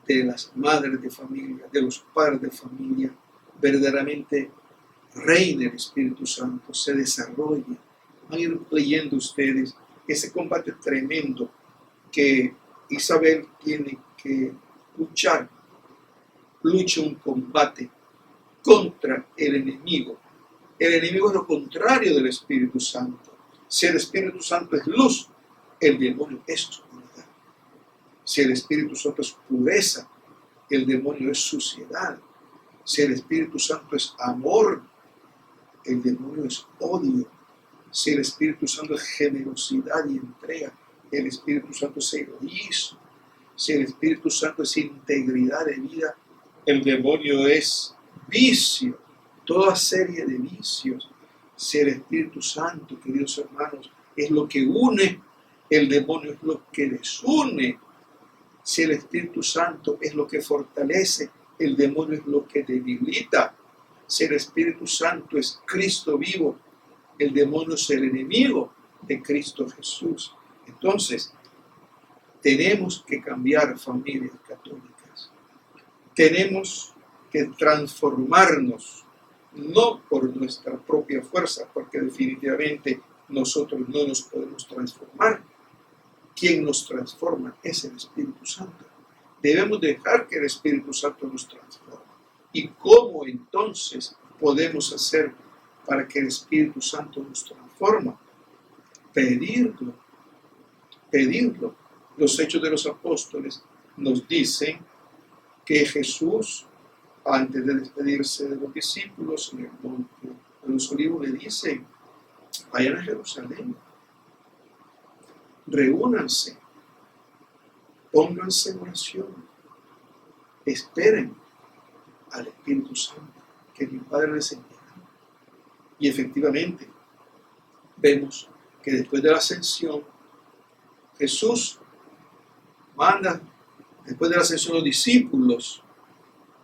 de las madres de familia, de los padres de familia, verdaderamente reine el Espíritu Santo, se desarrolle. Van a ir leyendo ustedes ese combate tremendo que Isabel tiene que luchar. Lucha un combate contra el enemigo. El enemigo es lo contrario del Espíritu Santo. Si el Espíritu Santo es luz, el demonio es oscuridad. Si el Espíritu Santo es pureza, el demonio es suciedad. Si el Espíritu Santo es amor, el demonio es odio. Si el Espíritu Santo es generosidad y entrega, el Espíritu Santo es egoísmo. Si el Espíritu Santo es integridad de vida, el demonio es vicio. Toda serie de vicios. Si el Espíritu Santo, queridos hermanos, es lo que une, el demonio es lo que desune. Si el Espíritu Santo es lo que fortalece, el demonio es lo que debilita. Si el Espíritu Santo es Cristo vivo, el demonio es el enemigo de Cristo Jesús. Entonces, tenemos que cambiar familias católicas. Tenemos que transformarnos, no por nuestra propia fuerza, porque definitivamente nosotros no nos podemos transformar. Quien nos transforma es el Espíritu Santo. Debemos dejar que el Espíritu Santo nos transforme. ¿Y cómo entonces podemos hacer para que el Espíritu Santo nos transforme? Pedirlo. Los Hechos de los Apóstoles nos dicen que Jesús, antes de despedirse de los discípulos en el monte de los Olivos, le dice: vayan a Jerusalén, reúnanse, pónganse en oración, esperen al Espíritu Santo que mi Padre les enviará. Y efectivamente vemos que después de la ascensión, Jesús manda, después de la ascensión, los discípulos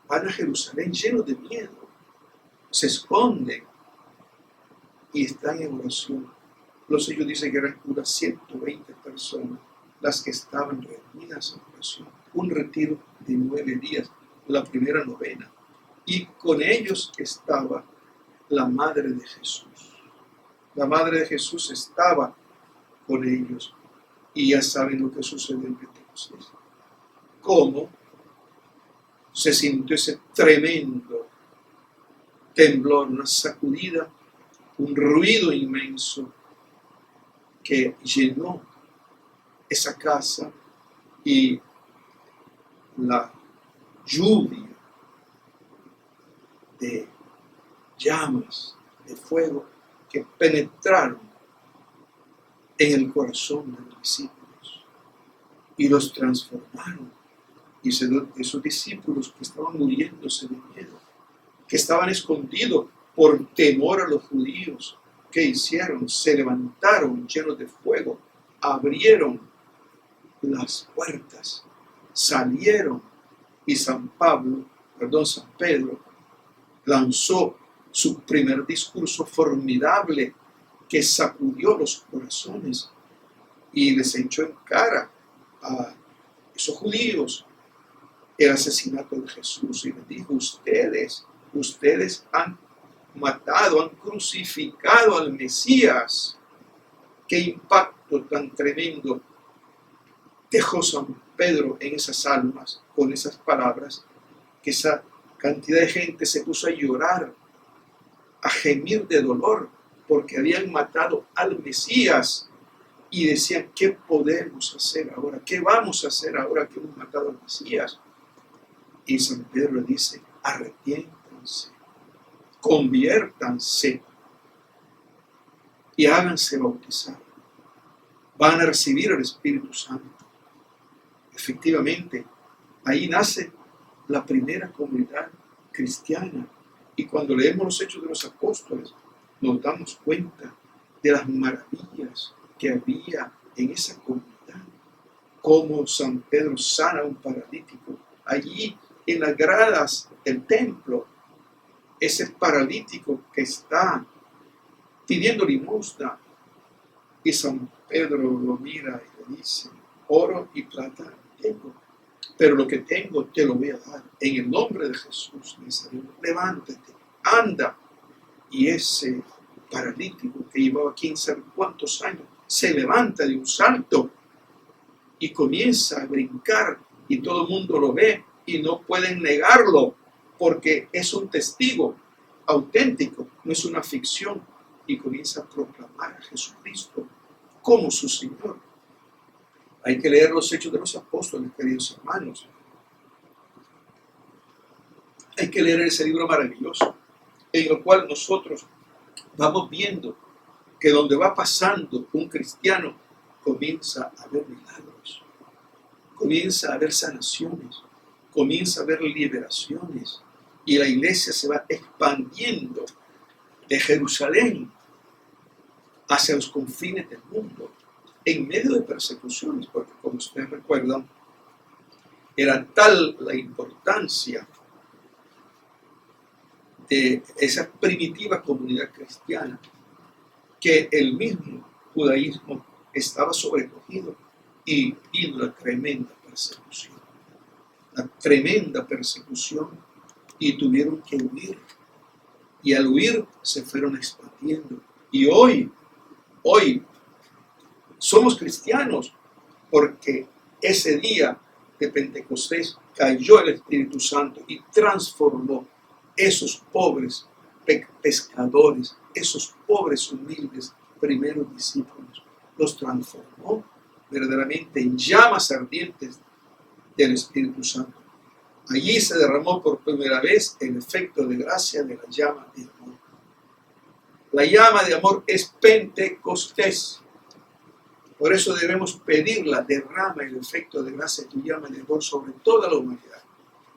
van a Jerusalén llenos de miedo, se esconden y están en oración. Los Hechos dicen que eran unas 120 personas las que estaban reunidas en oración. Un retiro de 9 días, la primera novena. Y con ellos estaba la Madre de Jesús. La Madre de Jesús estaba con ellos. Y ya saben lo que sucedió en Pentecostés. Cómo se sintió ese tremendo temblor, una sacudida, un ruido inmenso que llenó esa casa, y la lluvia de llamas, de fuego, que penetraron en el corazón de los discípulos y los transformaron. Y esos discípulos que estaban muriéndose de miedo, que estaban escondidos por temor a los judíos, ¿qué hicieron? Se levantaron llenos de fuego, abrieron las puertas, salieron, y San Pedro lanzó su primer discurso formidable que sacudió los corazones y les echó en cara a esos judíos el asesinato de Jesús, y les dijo: ustedes han matado, han crucificado al Mesías. Qué impacto tan tremendo dejó San Pedro en esas almas con esas palabras, que esa cantidad de gente se puso a llorar, a gemir de dolor, porque habían matado al Mesías, y decían: ¿qué podemos hacer ahora? ¿Qué vamos a hacer ahora que hemos matado al Mesías? Y San Pedro dice: arrepiéntanse, conviértanse y háganse bautizar. Van a recibir el Espíritu Santo. Efectivamente, ahí nace la primera comunidad cristiana. Y cuando leemos los Hechos de los Apóstoles, nos damos cuenta de las maravillas que había en esa comunidad. Cómo San Pedro sana a un paralítico allí en las gradas del templo. Ese paralítico que está pidiendo limosna, y San Pedro lo mira y le dice: oro y plata tengo, pero lo que tengo te lo voy a dar. En el nombre de Jesús Nazareno, levántate, anda. Y ese paralítico que llevaba 15 cuantos años se levanta de un salto y comienza a brincar, y todo el mundo lo ve y no pueden negarlo, porque es un testigo auténtico, no es una ficción, y comienza a proclamar a Jesucristo como su Señor. Hay que leer los Hechos de los Apóstoles, queridos hermanos. Hay que leer ese libro maravilloso, en el cual nosotros vamos viendo que donde va pasando un cristiano, comienza a ver milagros, comienza a ver sanaciones, comienza a ver liberaciones, y la iglesia se va expandiendo de Jerusalén hacia los confines del mundo, en medio de persecuciones, porque como ustedes recuerdan, era tal la importancia de esa primitiva comunidad cristiana que el mismo judaísmo estaba sobrecogido y vino la tremenda persecución, y tuvieron que huir, y al huir se fueron expandiendo, y hoy somos cristianos porque ese día de Pentecostés cayó el Espíritu Santo y transformó esos pobres pescadores, esos pobres humildes primeros discípulos, los transformó verdaderamente en llamas ardientes del Espíritu Santo. Allí se derramó por primera vez el efecto de gracia de la llama de amor. La llama de amor es Pentecostés. Por eso debemos pedirla, derrama el efecto de gracia de tu llama de amor sobre toda la humanidad,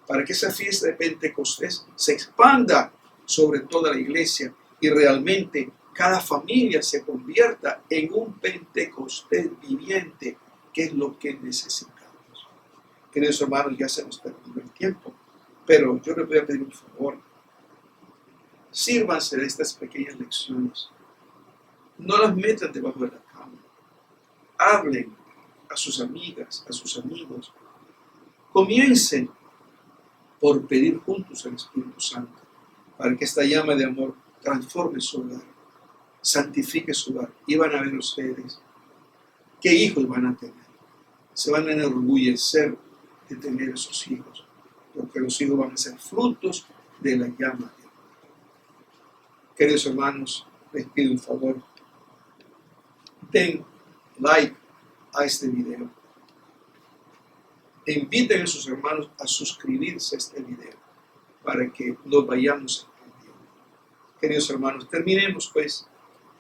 para que esa fiesta de Pentecostés se expanda sobre toda la iglesia y realmente cada familia se convierta en un Pentecostés viviente, que es lo que necesitamos. Queridos hermanos, ya se nos terminó el tiempo, pero yo les voy a pedir un favor. Sírvanse de estas pequeñas lecciones. No las metan debajo de la cama. Hablen a sus amigas, a sus amigos. Comiencen por pedir juntos al Espíritu Santo, para que esta llama de amor transforme su hogar, santifique su hogar, y van a ver ustedes qué hijos van a tener. Se van a enorgullecer de tener esos hijos, porque los hijos van a ser frutos de la llama de amor. Queridos hermanos, les pido un favor. Den like a este video. Inviten a sus hermanos a suscribirse a este video para que nos vayamos entendiendo. Queridos hermanos, terminemos pues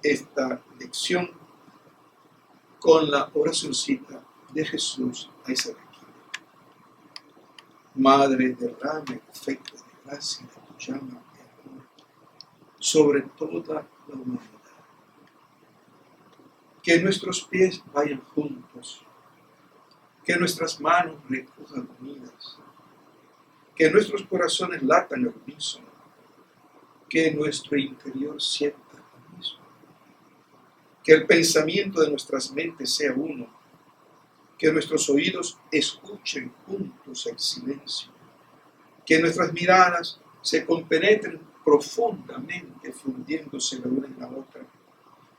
esta lección con la oracioncita de Jesús a Isabel. Madre, derrame efecto de gracia de tu llama de amor sobre toda la humanidad. Que nuestros pies vayan juntos, que nuestras manos recojan unidas, que nuestros corazones latan al unísono, que nuestro interior sienta lo mismo, que el pensamiento de nuestras mentes sea uno, que nuestros oídos escuchen juntos el silencio, que nuestras miradas se compenetren profundamente fundiéndose la una en la otra,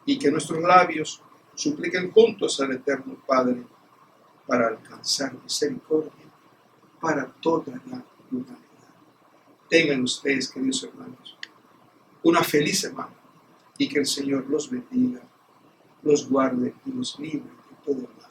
y que nuestros labios supliquen juntos al Eterno Padre para alcanzar misericordia para toda la humanidad. Tengan ustedes, queridos hermanos, una feliz semana, y que el Señor los bendiga, los guarde y los libre de todo mal.